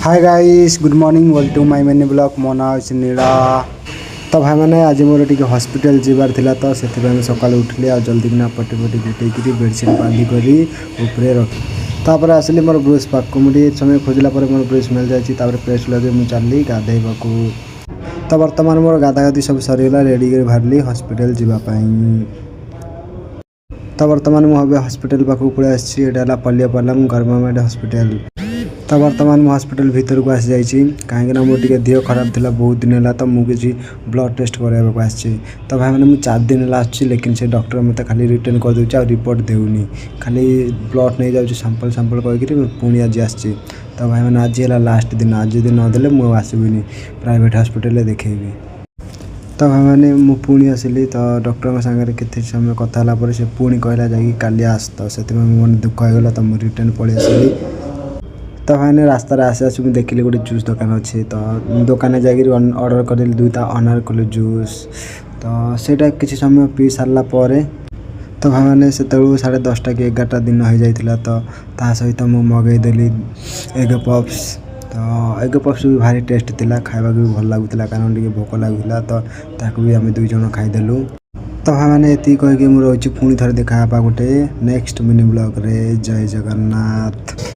Hi guys good morning welcome to my mini blog मो ना अछि नीला। तो भाई मैंने आज मोर टिके हॉस्पिटल जीवार थिला तो सेति मैं सकाल उठली आ जल्दी किना पट्टी पट्टी गुटे कि बेडशीट बांधी करी ऊपरे रख तापर आसली मोर ब्रश पाक मुडी समय खोजला पर मोर ब्रश मिल जाछि तापर पेस्ट लगे मु चलली गाधेबाकू। तो वर्तमान मोर गाधा गाधी सब सरीला रेडी कर बाहरली हॉस्पिटल जीवा पई। तो वर्तमान मु हबे हॉस्पिटल पाखु पळे आछि एडाला पल्लियापालम गवर्नमेंट हॉस्पिटल। तो वर्तमान मु हॉस्पिटल भीतर को आसी जाइछि काहेकि ना मोर टिके देह खराब थिला बहुत दिन होला तो मु किछि ब्लड टेस्ट कराबा को आछि। तो भाई माने मु 4 दिन होला आछि लेकिन से डॉक्टर मते खाली रिटर्न कर दोछि आ रिपोर्ट देउनी खाली ब्लड नै जाउछि सैंपल कहि कि पुणी आज आछि। तो भाई माने आज होला लास्ट दिन आज दिन न देले मु आसीबिनी प्राइवेट हॉस्पिटल ले देखेबी। तो भाई मैंने मु पुणी आसिली तो डॉक्टर सागर केते समय कथा होला पर से पुणी कहला जाई काली आस तो सेति में मन दुख हो गला तो मु रिटर्न पळे आसिली। तो मैंने रास्ता आसे आस देखिली गोटे जूस दुकान अच्छे तो दुकान जाकर ऑर्डर कर दुईटा अनारकली जूस तो सेटा किसी समय पी सारा पर तो भाई मैंने से 10:30 कि 11टा दिन हो जाता तो ता सहित मु मगेदेली एग पफ्स। तो एग पफ्स भी भारी टेस्ट थिला खाइबा भी भल लागुला कारण टिके भोक लागुला तो ताकू भी आम 2 जन खाइदेलु। तो भाई मैंने एति कह कि मु रोची पुणी थरे देखा गोटे नेक्स्ट मिनी ब्लॉग रे। जय जगन्नाथ।